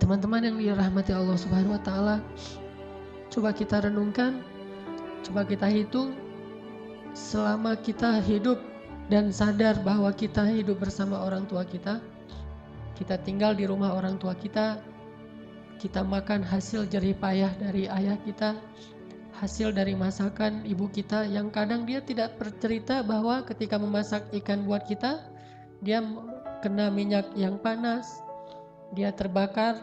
Teman-teman yang dirahmati Allah Subhanahu wa taala, coba kita renungkan, coba kita hitung selama kita hidup dan sadar bahwa kita hidup bersama orang tua kita tinggal di rumah orang tua kita makan hasil jerih payah dari ayah kita, hasil dari masakan ibu kita yang kadang dia tidak bercerita bahwa ketika memasak ikan buat kita, dia kena minyak yang panas, dia terbakar,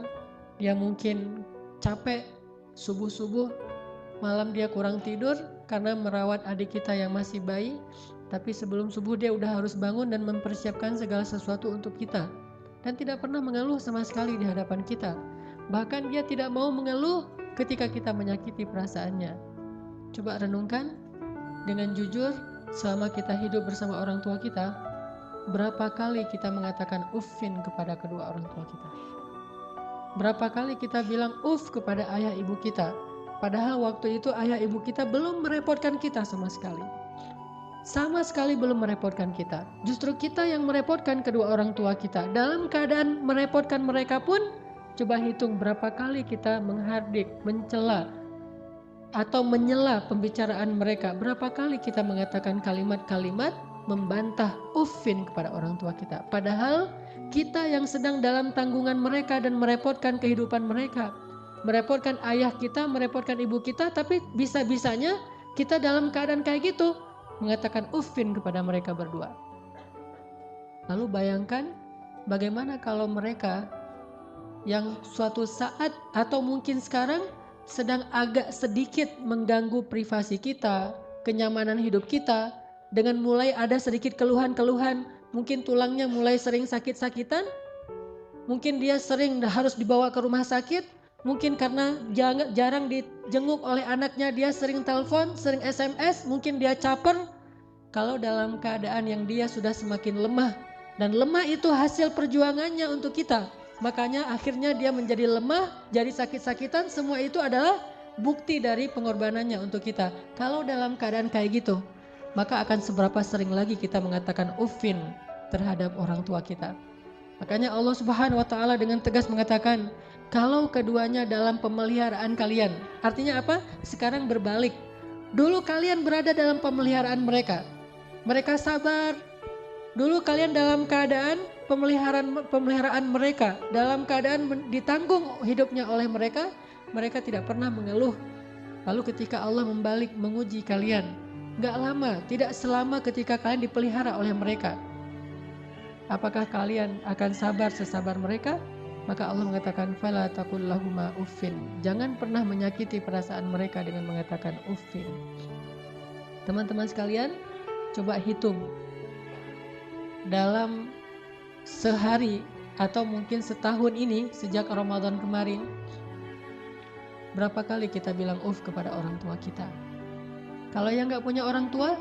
dia mungkin capek, subuh-subuh, malam dia kurang tidur karena merawat adik kita yang masih bayi, tapi sebelum subuh dia udah harus bangun dan mempersiapkan segala sesuatu untuk kita. Dan tidak pernah mengeluh sama sekali di hadapan kita. Bahkan dia tidak mau mengeluh ketika kita menyakiti perasaannya. Coba renungkan dengan jujur, selama kita hidup bersama orang tua kita, berapa kali kita mengatakan uffin kepada kedua orang tua kita? Berapa kali kita bilang uff kepada ayah ibu kita? Padahal waktu itu ayah ibu kita belum merepotkan kita sama sekali. Sama sekali belum merepotkan kita. Justru kita yang merepotkan kedua orang tua kita. Dalam keadaan merepotkan mereka pun, coba hitung berapa kali kita menghardik, mencela, atau menyela pembicaraan mereka. Berapa kali kita mengatakan kalimat-kalimat membantah uffin kepada orang tua kita. Padahal kita yang sedang dalam tanggungan mereka dan merepotkan kehidupan mereka. Merepotkan ayah kita, merepotkan ibu kita, tapi bisa-bisanya kita dalam keadaan kayak gitu mengatakan uffin kepada mereka berdua. Lalu bayangkan bagaimana kalau mereka yang suatu saat atau mungkin sekarang sedang agak sedikit mengganggu privasi kita, kenyamanan hidup kita, dengan mulai ada sedikit keluhan-keluhan, mungkin tulangnya mulai sering sakit-sakitan, mungkin dia sering harus dibawa ke rumah sakit, mungkin karena jarang dijenguk oleh anaknya, dia sering telepon, sering SMS, mungkin dia caper. Kalau dalam keadaan yang dia sudah semakin lemah, dan lemah itu hasil perjuangannya untuk kita, makanya akhirnya dia menjadi lemah, jadi sakit-sakitan, semua itu adalah bukti dari pengorbanannya untuk kita. Kalau dalam keadaan kayak gitu, maka akan seberapa sering lagi kita mengatakan uffin terhadap orang tua kita. Makanya Allah Subhanahu wa taala dengan tegas mengatakan, kalau keduanya dalam pemeliharaan kalian. Artinya apa? Sekarang berbalik. Dulu kalian berada dalam pemeliharaan mereka. Mereka sabar. Dulu kalian dalam keadaan pemeliharaan mereka, dalam keadaan ditanggung hidupnya oleh mereka, mereka tidak pernah mengeluh. Lalu ketika Allah membalik menguji kalian, gak lama, tidak selama ketika kalian dipelihara oleh mereka, apakah kalian akan sabar sesabar mereka? Maka Allah mengatakan fala taqul lahuma uffin. Jangan pernah menyakiti perasaan mereka dengan mengatakan uffin. Teman-teman sekalian, coba hitung dalam sehari atau mungkin setahun ini sejak Ramadan kemarin, berapa kali kita bilang uff kepada orang tua kita? Kalau yang gak punya orang tua,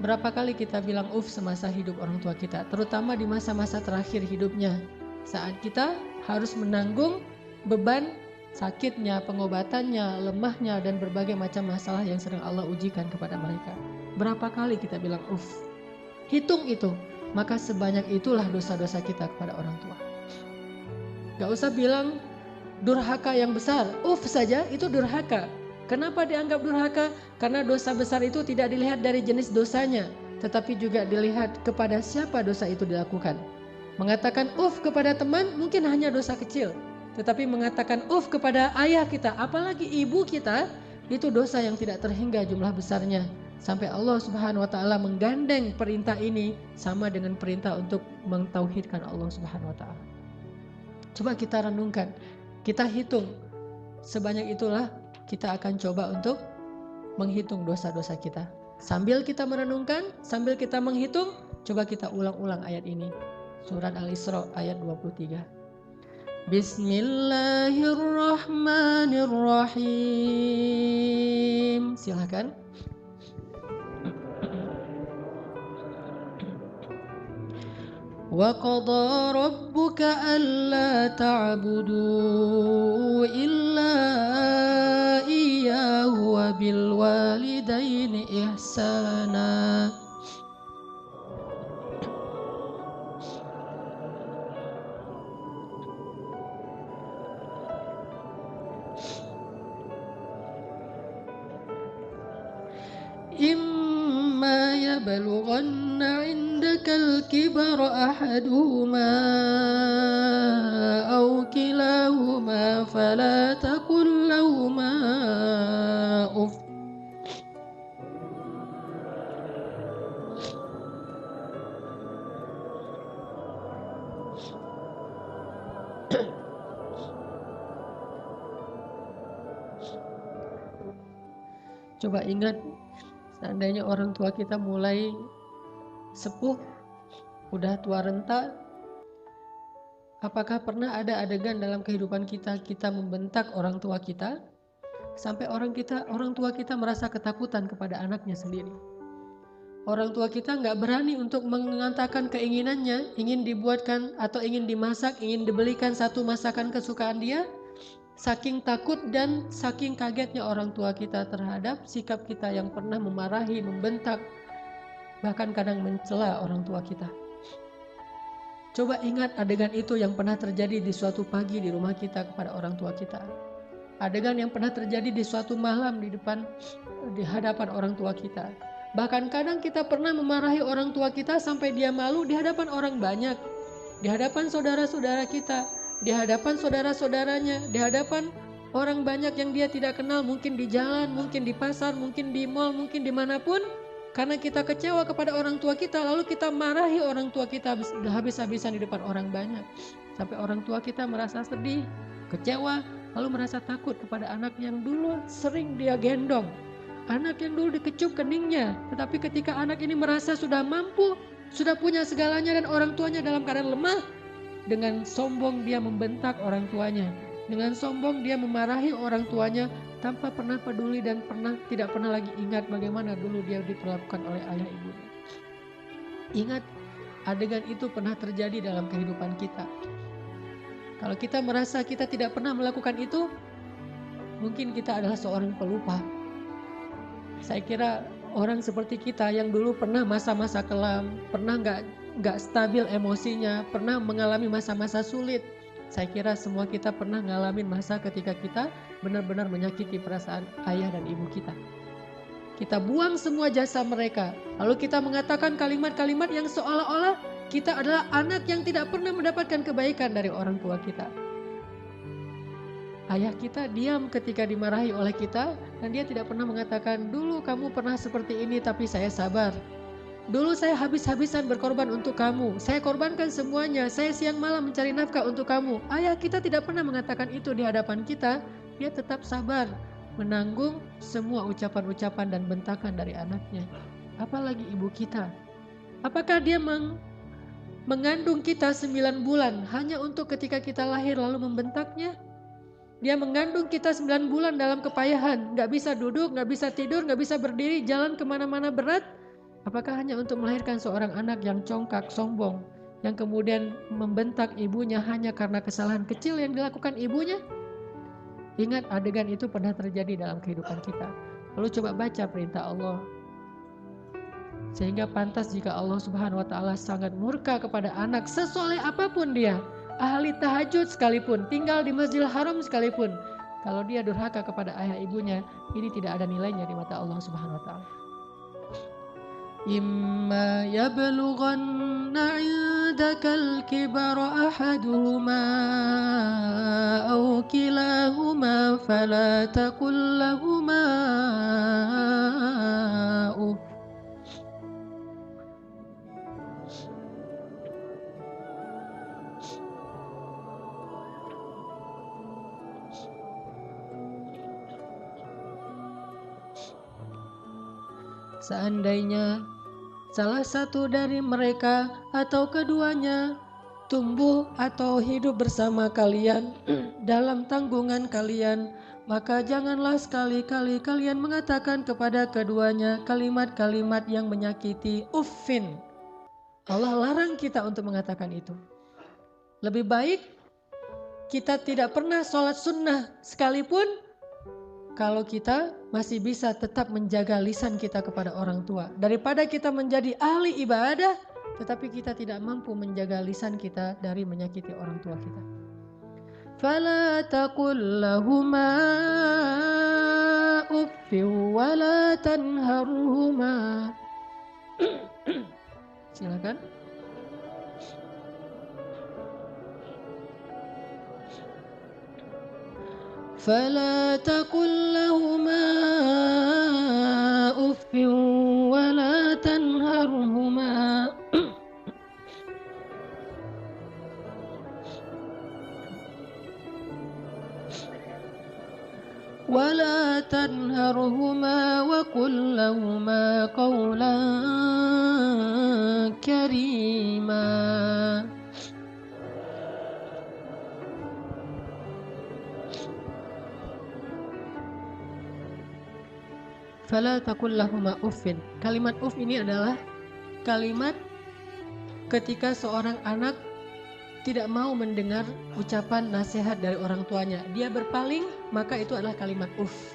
berapa kali kita bilang uff semasa hidup orang tua kita, terutama di masa-masa terakhir hidupnya, saat kita harus menanggung beban sakitnya, pengobatannya, lemahnya, dan berbagai macam masalah yang sering Allah ujikan kepada mereka. Berapa kali kita bilang uff? Hitung itu, maka sebanyak itulah dosa-dosa kita kepada orang tua. Gak usah bilang durhaka yang besar, uff saja itu durhaka. Kenapa dianggap durhaka? Karena dosa besar itu tidak dilihat dari jenis dosanya, tetapi juga dilihat kepada siapa dosa itu dilakukan. Mengatakan uff kepada teman mungkin hanya dosa kecil, tetapi mengatakan uff kepada ayah kita, apalagi ibu kita, itu dosa yang tidak terhingga jumlah besarnya. Sampai Allah Subhanahu wa taala menggandeng perintah ini sama dengan perintah untuk mentauhidkan Allah Subhanahu wa taala. Coba kita renungkan, kita hitung. Sebanyak itulah kita akan coba untuk menghitung dosa-dosa kita. Sambil kita merenungkan, sambil kita menghitung, coba kita ulang-ulang ayat ini. Surat Al-Isra ayat 23. Bismillahirrahmanirrahim. Silakan. Wa qada rabbuka alla ta'budu illa iyyahu wa bil walidaini ihsana. يبلغن عندك الكبر أحدهما أو كلاهما فلا تقل لهما أف. Coba ingat, seandainya orang tua kita mulai sepuh, udah tua renta, apakah pernah ada adegan dalam kehidupan kita membentak orang tua kita sampai orang tua kita merasa ketakutan kepada anaknya sendiri? Orang tua kita nggak berani untuk mengatakan keinginannya, ingin dibuatkan atau ingin dimasak, ingin dibelikan satu masakan kesukaan dia. Saking takut dan saking kagetnya orang tua kita terhadap sikap kita yang pernah memarahi, membentak, bahkan kadang mencela orang tua kita. Coba ingat adegan itu yang pernah terjadi di suatu pagi di rumah kita kepada orang tua kita. Adegan yang pernah terjadi di suatu malam di hadapan orang tua kita. Bahkan kadang kita pernah memarahi orang tua kita sampai dia malu di hadapan orang banyak, di hadapan saudara-saudara kita, di hadapan saudara-saudaranya, di hadapan orang banyak yang dia tidak kenal, mungkin di jalan, mungkin di pasar, mungkin di mal, mungkin dimanapun. Karena kita kecewa kepada orang tua kita, lalu kita marahi orang tua kita habis-habisan di depan orang banyak. Sampai orang tua kita merasa sedih, kecewa, lalu merasa takut kepada anak yang dulu sering dia gendong. Anak yang dulu dikecup keningnya, tetapi ketika anak ini merasa sudah mampu, sudah punya segalanya dan orang tuanya dalam keadaan lemah, dengan sombong dia membentak orang tuanya. Dengan sombong dia memarahi orang tuanya tanpa pernah peduli dan tidak pernah lagi ingat bagaimana dulu dia diperlakukan oleh ayah ibunya. Ingat, adegan itu pernah terjadi dalam kehidupan kita. Kalau kita merasa kita tidak pernah melakukan itu, mungkin kita adalah seorang pelupa. Saya kira orang seperti kita yang dulu pernah masa-masa kelam, pernah nggak stabil emosinya, pernah mengalami masa-masa sulit. Saya kira semua kita pernah ngalamin masa ketika kita benar-benar menyakiti perasaan ayah dan ibu kita. Kita buang semua jasa mereka, lalu kita mengatakan kalimat-kalimat yang seolah-olah kita adalah anak yang tidak pernah mendapatkan kebaikan dari orang tua kita. Ayah kita diam ketika dimarahi oleh kita dan dia tidak pernah mengatakan, dulu kamu pernah seperti ini tapi saya sabar. Dulu saya habis-habisan berkorban untuk kamu. Saya korbankan semuanya. Saya siang malam mencari nafkah untuk kamu. Ayah kita tidak pernah mengatakan itu di hadapan kita. Dia tetap sabar menanggung semua ucapan-ucapan dan bentakan dari anaknya. Apalagi ibu kita. Apakah dia mengandung kita 9 bulan hanya untuk ketika kita lahir lalu membentaknya? Dia mengandung kita 9 bulan dalam kepayahan. Gak bisa duduk, gak bisa tidur, gak bisa berdiri, jalan kemana-mana berat. Apakah hanya untuk melahirkan seorang anak yang congkak, sombong, yang kemudian membentak ibunya hanya karena kesalahan kecil yang dilakukan ibunya? Ingat, adegan itu pernah terjadi dalam kehidupan kita. Lalu coba baca perintah Allah. Sehingga pantas jika Allah Subhanahu wa Ta'ala sangat murka kepada anak sesoleh apapun dia, ahli tahajud sekalipun, tinggal di Masjidil Haram sekalipun, kalau dia durhaka kepada ayah ibunya, ini tidak ada nilainya di mata Allah Subhanahu wa Ta'ala. إما يبلغن عندك الكبر أحدهما أو كلاهما فلا تقل لهما أف. Seandainya salah satu dari mereka atau keduanya tumbuh atau hidup bersama kalian dalam tanggungan kalian, maka janganlah sekali-kali kalian mengatakan kepada keduanya kalimat-kalimat yang menyakiti. Uffin. Allah larang kita untuk mengatakan itu. Lebih baik kita tidak pernah sholat sunnah sekalipun, kalau kita masih bisa tetap menjaga lisan kita kepada orang tua, daripada kita menjadi ahli ibadah tetapi kita tidak mampu menjaga lisan kita dari menyakiti orang tua kita. Fala taqul lahuma uffin wa la tanharhuma. Silakan. فلا تقل لهما أف ولا تنهرهما وقل لهما قولا كريما. Fala taqul lahuma uffin. Kalimat uff ini adalah kalimat ketika seorang anak tidak mau mendengar ucapan nasihat dari orang tuanya. Dia berpaling, maka itu adalah kalimat uff.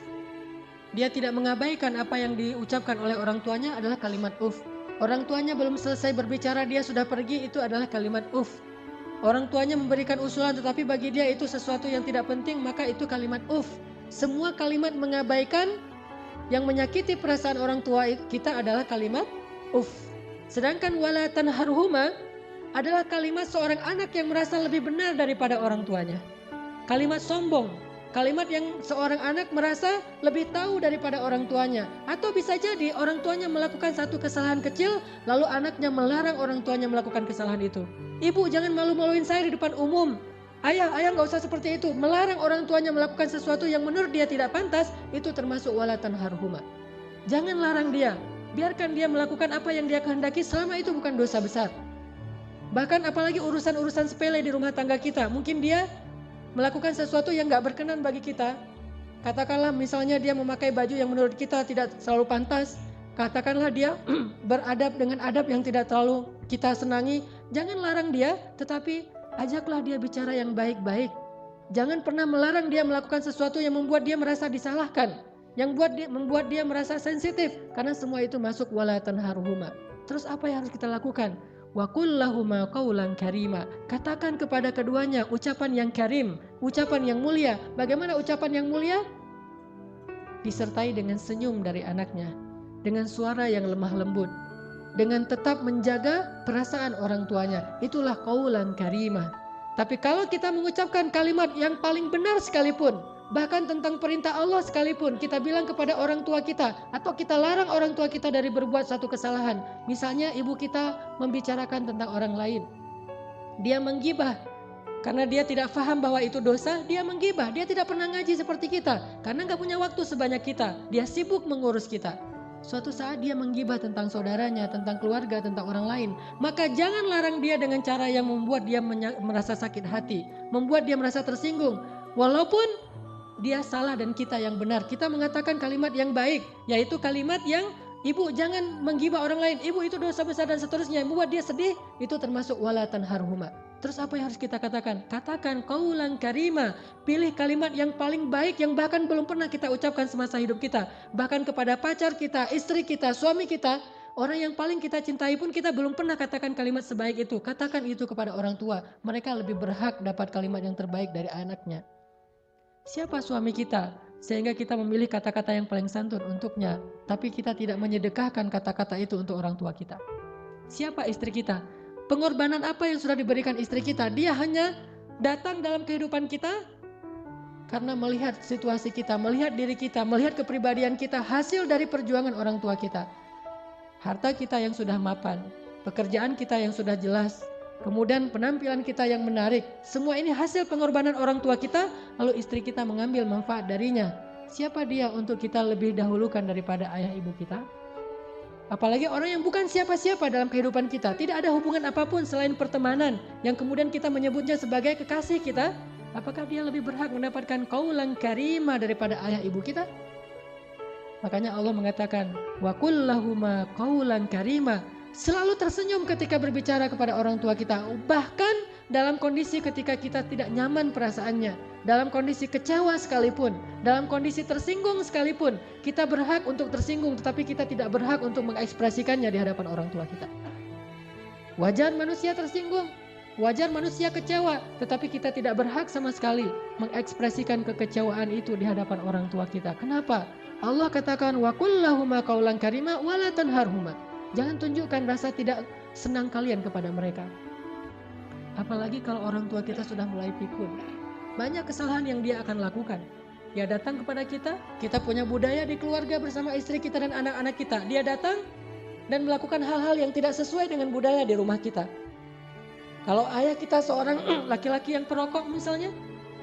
Dia tidak mengabaikan apa yang diucapkan oleh orang tuanya adalah kalimat uff. Orang tuanya belum selesai berbicara, dia sudah pergi, itu adalah kalimat uff. Orang tuanya memberikan usulan tetapi bagi dia itu sesuatu yang tidak penting, maka itu kalimat uff. Semua kalimat mengabaikan yang menyakiti perasaan orang tua kita adalah kalimat uff. Sedangkan wala tanharhuma adalah kalimat seorang anak yang merasa lebih benar daripada orang tuanya. Kalimat sombong, kalimat yang seorang anak merasa lebih tahu daripada orang tuanya. Atau bisa jadi orang tuanya melakukan satu kesalahan kecil, lalu anaknya melarang orang tuanya melakukan kesalahan itu. Ibu, jangan malu-maluin saya di depan umum. Ayah nggak usah seperti itu. Melarang orang tuanya melakukan sesuatu yang menurut dia tidak pantas, itu termasuk wala tanharhuma. Jangan larang dia, biarkan dia melakukan apa yang dia kehendaki selama itu bukan dosa besar. Bahkan apalagi urusan-urusan sepele di rumah tangga kita, mungkin dia melakukan sesuatu yang nggak berkenan bagi kita. Katakanlah misalnya dia memakai baju yang menurut kita tidak selalu pantas. Katakanlah dia beradab dengan adab yang tidak terlalu kita senangi. Jangan larang dia, tetapi ajaklah dia bicara yang baik-baik. Jangan pernah melarang dia melakukan sesuatu yang membuat dia merasa disalahkan, yang membuat dia merasa sensitif, karena semua itu masuk wala tanharhuma. Terus apa yang harus kita lakukan? Wa qul lahuma qawlan karima. Katakan kepada keduanya ucapan yang karim, ucapan yang mulia. Bagaimana ucapan yang mulia? Disertai dengan senyum dari anaknya, dengan suara yang lemah lembut, dengan tetap menjaga perasaan orang tuanya. Itulah qaulan karimah. Tapi kalau kita mengucapkan kalimat yang paling benar sekalipun, bahkan tentang perintah Allah sekalipun, kita bilang kepada orang tua kita, atau kita larang orang tua kita dari berbuat satu kesalahan. Misalnya ibu kita membicarakan tentang orang lain, dia menggibah karena dia tidak paham bahwa itu dosa. Dia menggibah, dia tidak pernah ngaji seperti kita karena gak punya waktu sebanyak kita. Dia sibuk mengurus kita. Suatu saat dia menggibah tentang saudaranya, tentang keluarga, tentang orang lain. Maka jangan larang dia dengan cara yang membuat dia merasa sakit hati, membuat dia merasa tersinggung. Walaupun dia salah dan kita yang benar. Kita mengatakan kalimat yang baik, yaitu kalimat yang ibu jangan menggibah orang lain, ibu itu dosa besar dan seterusnya, yang membuat dia sedih, itu termasuk wala tanharhuma. Terus apa yang harus kita katakan? Katakan qaulan karima. Pilih kalimat yang paling baik yang bahkan belum pernah kita ucapkan semasa hidup kita. Bahkan kepada pacar kita, istri kita, suami kita, orang yang paling kita cintai pun kita belum pernah katakan kalimat sebaik itu. Katakan itu kepada orang tua. Mereka lebih berhak dapat kalimat yang terbaik dari anaknya. Siapa suami kita? Sehingga kita memilih kata-kata yang paling santun untuknya. Tapi kita tidak menyedekahkan kata-kata itu untuk orang tua kita. Siapa istri kita? Pengorbanan apa yang sudah diberikan istri kita? Dia hanya datang dalam kehidupan kita karena melihat situasi kita, melihat diri kita, melihat kepribadian kita, hasil dari perjuangan orang tua kita. Harta kita yang sudah mapan, pekerjaan kita yang sudah jelas, kemudian penampilan kita yang menarik. Semua ini hasil pengorbanan orang tua kita, lalu istri kita mengambil manfaat darinya. Siapa dia untuk kita lebih dahulukan daripada ayah ibu kita? Apalagi orang yang bukan siapa-siapa dalam kehidupan kita, tidak ada hubungan apapun selain pertemanan, yang kemudian kita menyebutnya sebagai kekasih kita. Apakah dia lebih berhak mendapatkan qaulan karima daripada ayah ibu kita? Makanya Allah mengatakan wa qul lahuma qaulan karima. Selalu tersenyum ketika berbicara kepada orang tua kita, bahkan dalam kondisi ketika kita tidak nyaman perasaannya, dalam kondisi kecewa sekalipun, dalam kondisi tersinggung sekalipun, kita berhak untuk tersinggung, tetapi kita tidak berhak untuk mengekspresikannya di hadapan orang tua kita. Wajar manusia tersinggung, wajar manusia kecewa, tetapi kita tidak berhak sama sekali mengekspresikan kekecewaan itu di hadapan orang tua kita. Kenapa? Allah katakan wa qul lahuma qaulan karima wa la tanharhuma. Jangan tunjukkan rasa tidak senang kalian kepada mereka. Apalagi kalau orang tua kita sudah mulai pikun. Banyak kesalahan yang dia akan lakukan. Dia datang kepada kita, kita punya budaya di keluarga bersama istri kita dan anak-anak kita. Dia datang dan melakukan hal-hal yang tidak sesuai dengan budaya di rumah kita. Kalau ayah kita seorang laki-laki yang perokok misalnya,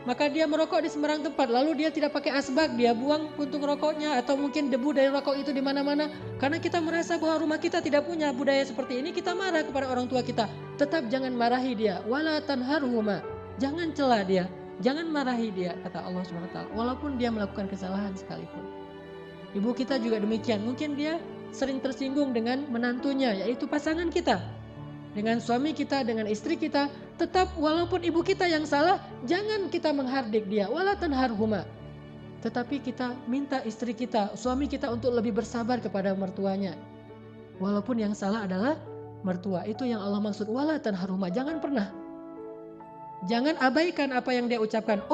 maka dia merokok di sembarang tempat, lalu dia tidak pakai asbak, dia buang puntung rokoknya atau mungkin debu dari rokok itu di mana-mana. Karena kita merasa bahwa rumah kita tidak punya budaya seperti ini, kita marah kepada orang tua kita. Tetap jangan marahi dia, wala tanharhuma. Jangan cela dia, jangan marahi dia, kata Allah SWT, walaupun dia melakukan kesalahan sekalipun. Ibu kita juga demikian, mungkin dia sering tersinggung dengan menantunya, yaitu pasangan kita. Dengan suami kita, dengan istri kita, tetap walaupun ibu kita yang salah, jangan kita menghardik dia, wala tanharhuma. Tetapi kita minta istri kita, suami kita untuk lebih bersabar kepada mertuanya. Walaupun yang salah adalah mertua, itu yang Allah maksud, wala tanharhuma. Jangan abaikan apa yang dia ucapkan.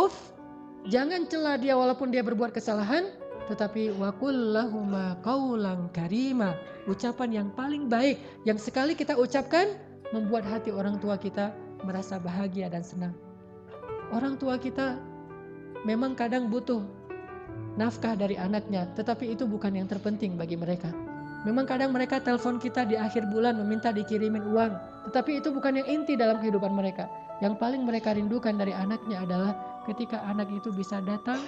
Jangan cela dia walaupun dia berbuat kesalahan, tetapi waqul lahuma qaulan karima. Ucapan yang paling baik yang sekali kita ucapkan membuat hati orang tua kita merasa bahagia dan senang. Orang tua kita memang kadang butuh nafkah dari anaknya, tetapi itu bukan yang terpenting bagi mereka. Memang kadang mereka telepon kita di akhir bulan meminta dikirimin uang, tetapi itu bukan yang inti dalam kehidupan mereka. Yang paling mereka rindukan dari anaknya adalah ketika anak itu bisa datang,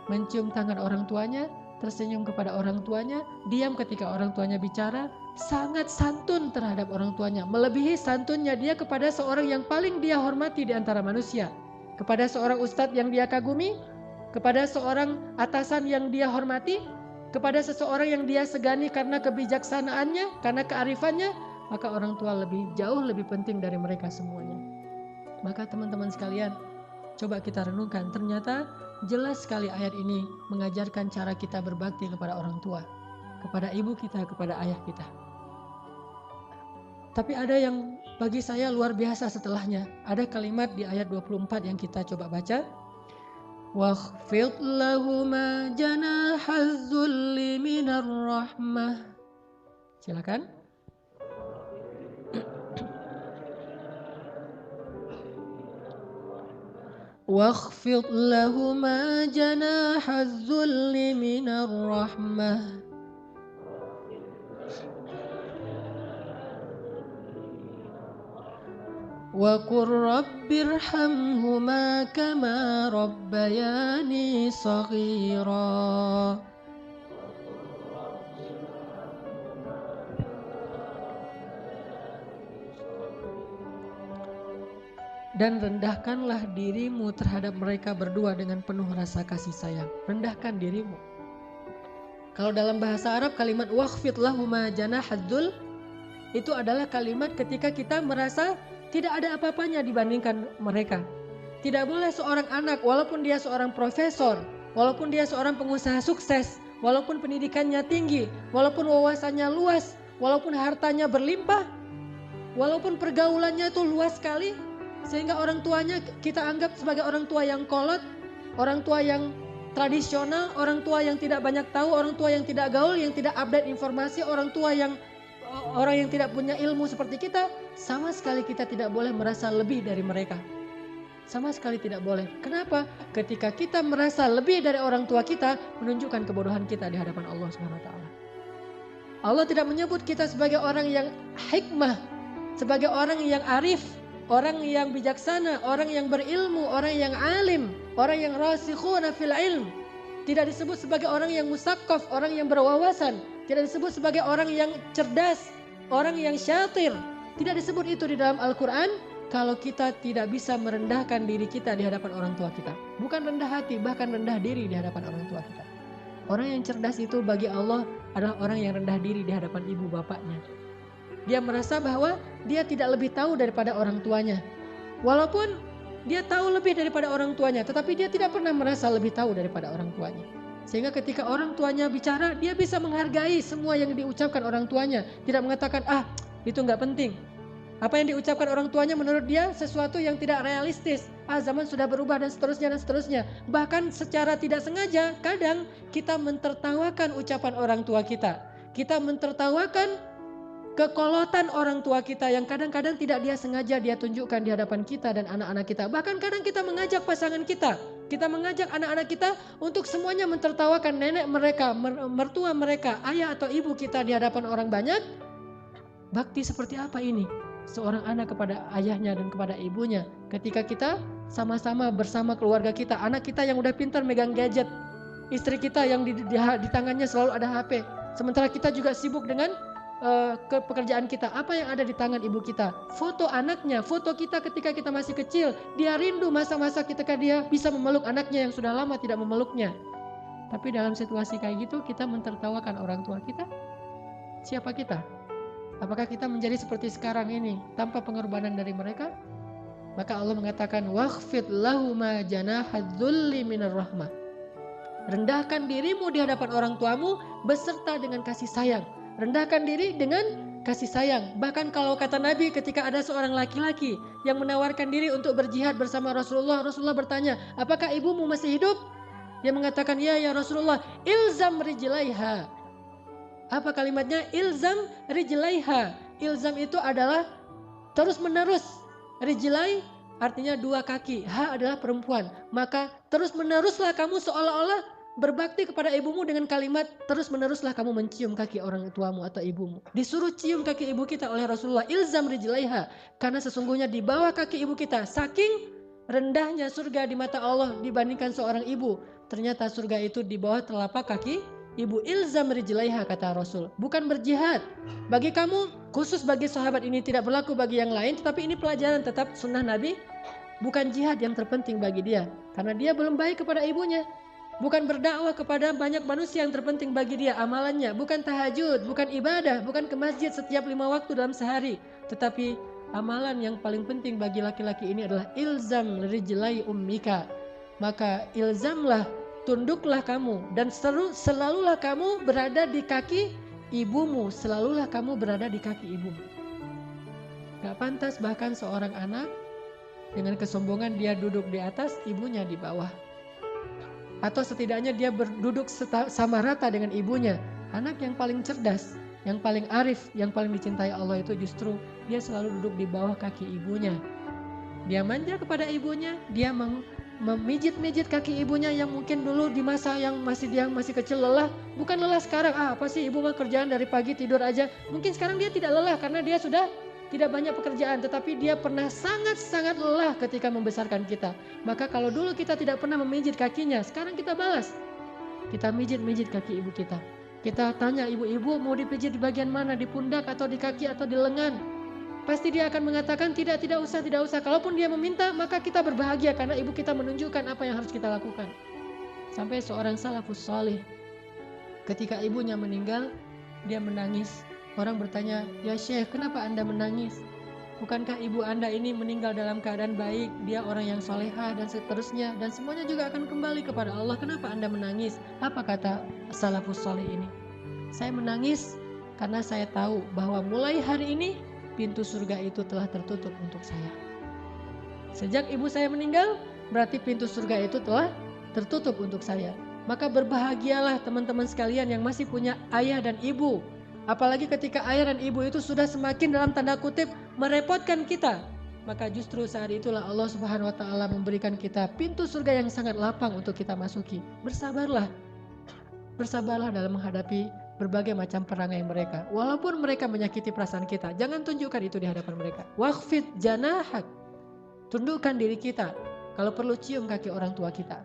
mencium tangan orang tuanya, tersenyum kepada orang tuanya, diam ketika orang tuanya bicara, sangat santun terhadap orang tuanya, melebihi santunnya dia kepada seorang yang paling dia hormati di antara manusia, kepada seorang ustadz yang dia kagumi, kepada seorang atasan yang dia hormati, kepada seseorang yang dia segani karena kebijaksanaannya, karena kearifannya, maka orang tua jauh lebih penting dari mereka semuanya. Maka teman-teman sekalian, coba kita renungkan, ternyata jelas sekali ayat ini mengajarkan cara kita berbakti kepada orang tua, kepada ibu kita, kepada ayah kita. Tapi ada yang bagi saya luar biasa setelahnya. Ada kalimat di ayat 24 yang kita coba baca. Wakhfid lahuma janahaz zulli minar rahmah. Silakan. واخفض لهما جناح الذل من الرحمة وقل رب ارحمهما كما ربياني صغيرا. Dan rendahkanlah dirimu terhadap mereka berdua dengan penuh rasa kasih sayang. Rendahkan dirimu. Kalau dalam bahasa Arab kalimat wakhfid lahuma janahadzul itu adalah kalimat ketika kita merasa tidak ada apa-apanya dibandingkan mereka. Tidak boleh seorang anak walaupun dia seorang profesor, walaupun dia seorang pengusaha sukses, walaupun pendidikannya tinggi, walaupun wawasannya luas, walaupun hartanya berlimpah, walaupun pergaulannya itu luas sekali, sehingga orang tuanya kita anggap sebagai orang tua yang kolot, orang tua yang tradisional, orang tua yang tidak banyak tahu, orang tua yang tidak gaul, yang tidak update informasi, orang yang tidak punya ilmu seperti kita. Sama sekali kita tidak boleh merasa lebih dari mereka. Sama sekali tidak boleh. Kenapa? Ketika kita merasa lebih dari orang tua kita, menunjukkan kebodohan kita di hadapan Allah SWT. Allah tidak menyebut kita sebagai orang yang hikmah, sebagai orang yang arif, orang yang bijaksana, orang yang berilmu, orang yang alim, orang yang rasikhuna fil ilm. Tidak disebut sebagai orang yang musaqqaf, orang yang berwawasan. Tidak disebut sebagai orang yang cerdas, orang yang syatir. Tidak disebut itu di dalam Al-Quran kalau kita tidak bisa merendahkan diri kita di hadapan orang tua kita. Bukan rendah hati, bahkan rendah diri di hadapan orang tua kita. Orang yang cerdas itu bagi Allah adalah orang yang rendah diri di hadapan ibu bapaknya. Dia merasa bahwa dia tidak lebih tahu daripada orang tuanya. Walaupun dia tahu lebih daripada orang tuanya, tetapi dia tidak pernah merasa lebih tahu daripada orang tuanya. Sehingga ketika orang tuanya bicara, dia bisa menghargai semua yang diucapkan orang tuanya. Tidak mengatakan, itu nggak penting. Apa yang diucapkan orang tuanya menurut dia sesuatu yang tidak realistis. Zaman sudah berubah dan seterusnya dan seterusnya. Bahkan secara tidak sengaja, kadang kita mentertawakan ucapan orang tua kita. Kita mentertawakan Kekolotan orang tua kita yang kadang-kadang tidak dia sengaja dia tunjukkan di hadapan kita dan anak-anak kita. Bahkan kadang kita mengajak pasangan kita. Kita mengajak anak-anak kita untuk semuanya mentertawakan nenek mereka, mertua mereka, ayah atau ibu kita di hadapan orang banyak. Bakti seperti apa ini? Seorang anak kepada ayahnya dan kepada ibunya. Ketika kita sama-sama bersama keluarga kita, anak kita yang udah pintar megang gadget, istri kita yang di tangannya selalu ada HP. Sementara kita juga sibuk dengan ke pekerjaan kita. Apa yang ada di tangan ibu kita? Foto anaknya, foto kita ketika kita masih kecil. Dia rindu masa-masa ketika dia bisa memeluk anaknya yang sudah lama tidak memeluknya. Tapi dalam situasi kayak gitu kita mentertawakan orang tua kita. Siapa kita? Apakah kita menjadi seperti sekarang ini tanpa pengorbanan dari mereka? Maka Allah mengatakan wakhfid lahuma janahadzulli minar rahmah. Rendahkan dirimu di hadapan orang tuamu beserta dengan kasih sayang. Rendahkan diri dengan kasih sayang. Bahkan kalau kata Nabi ketika ada seorang laki-laki yang menawarkan diri untuk berjihad bersama Rasulullah, Rasulullah bertanya, apakah ibumu masih hidup? Dia mengatakan, ya Rasulullah, ilzam rijlaiha. Apa kalimatnya? Ilzam rijlaiha. Ilzam itu adalah terus menerus. Rijlai artinya dua kaki, ha adalah perempuan. Maka terus meneruslah kamu seolah-olah berbakti kepada ibumu dengan kalimat terus meneruslah kamu mencium kaki orang tuamu atau ibumu. Disuruh cium kaki ibu kita oleh Rasulullah, ilzam rijlaiha, karena sesungguhnya di bawah kaki ibu kita saking rendahnya surga di mata Allah dibandingkan seorang ibu. Ternyata surga itu di bawah telapak kaki ibu. Ilzam rijlaiha kata Rasul, bukan berjihad. Bagi kamu khusus bagi sahabat ini tidak berlaku bagi yang lain, tetapi ini pelajaran tetap sunnah Nabi. Bukan jihad yang terpenting bagi dia karena dia belum baik kepada ibunya. Bukan berdakwah kepada banyak manusia yang terpenting bagi dia amalannya. Bukan tahajud, bukan ibadah, bukan ke masjid setiap 5 waktu dalam sehari. Tetapi amalan yang paling penting bagi laki-laki ini adalah ilzam rijlai ummika. Maka ilzamlah, tunduklah kamu dan selalulah kamu berada di kaki ibumu. Selalulah kamu berada di kaki ibumu. Gak pantas bahkan seorang anak dengan kesombongan dia duduk di atas, ibunya di bawah. Atau setidaknya dia berduduk sama rata dengan ibunya. Anak yang paling cerdas, yang paling arif, yang paling dicintai Allah itu justru dia selalu duduk di bawah kaki ibunya. Dia manja kepada ibunya, dia memijit-mijit kaki ibunya yang mungkin dulu di masa yang dia masih kecil lelah. Bukan lelah sekarang, apa sih ibu mah kerjaan dari pagi tidur aja. Mungkin sekarang dia tidak lelah karena dia sudah tidak banyak pekerjaan, tetapi dia pernah sangat-sangat lelah ketika membesarkan kita. Maka kalau dulu kita tidak pernah memijit kakinya, sekarang kita balas. Kita mijit-mijit kaki ibu kita. Kita tanya ibu-ibu mau dipijit di bagian mana, di pundak atau di kaki atau di lengan. Pasti dia akan mengatakan tidak usah. Kalaupun dia meminta, maka kita berbahagia karena ibu kita menunjukkan apa yang harus kita lakukan. Sampai seorang salafus salih, ketika ibunya meninggal, dia menangis. Orang bertanya, ya Syekh, kenapa Anda menangis? Bukankah ibu Anda ini meninggal dalam keadaan baik, dia orang yang solehah dan seterusnya, dan semuanya juga akan kembali kepada Allah. Kenapa Anda menangis? Apa kata salafus salih ini? Saya menangis karena saya tahu bahwa mulai hari ini pintu surga itu telah tertutup untuk saya. Sejak ibu saya meninggal, berarti pintu surga itu telah tertutup untuk saya. Maka berbahagialah teman-teman sekalian yang masih punya ayah dan ibu. Apalagi ketika ayah dan ibu itu sudah semakin dalam tanda kutip merepotkan kita. Maka justru saat itulah Allah Subhanahu wa Ta'ala memberikan kita pintu surga yang sangat lapang untuk kita masuki. Bersabarlah. Bersabarlah dalam menghadapi berbagai macam perangai mereka. Walaupun mereka menyakiti perasaan kita, jangan tunjukkan itu di hadapan mereka. Wakhfid janahak. Tundukkan diri kita. Kalau perlu cium kaki orang tua kita.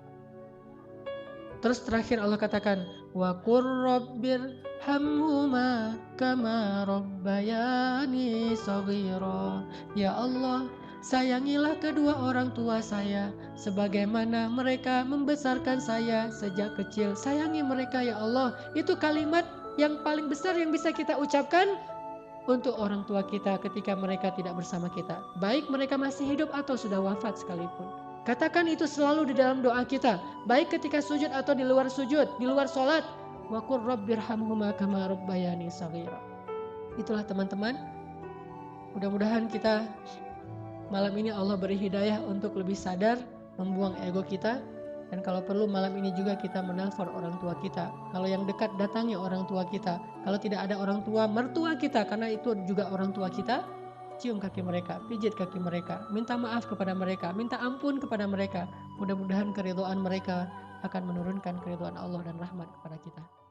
Terus terakhir Allah katakan, wa qur rabbir hamhuma kama rabbayani shaghira. Ya Allah, sayangilah kedua orang tua saya sebagaimana mereka membesarkan saya sejak kecil. Sayangi mereka ya Allah. Itu kalimat yang paling besar yang bisa kita ucapkan untuk orang tua kita ketika mereka tidak bersama kita. Baik mereka masih hidup atau sudah wafat sekalipun. Katakan itu selalu di dalam doa kita, baik ketika sujud atau di luar sujud, di luar sholat. Wa qur rabbirhamhuma kama rabbayani shaghira. Itulah teman-teman. Mudah-mudahan kita malam ini Allah beri hidayah untuk lebih sadar, membuang ego kita, Dan kalau perlu malam ini juga kita menelpon orang tua kita. Kalau yang dekat datangi orang tua kita. Kalau tidak ada orang tua, mertua kita, karena itu juga orang tua kita, cium kaki mereka, pijit kaki mereka, minta maaf kepada mereka, minta ampun kepada mereka. Mudah-mudahan keridhaan mereka akan menurunkan keridhaan Allah dan rahmat kepada kita.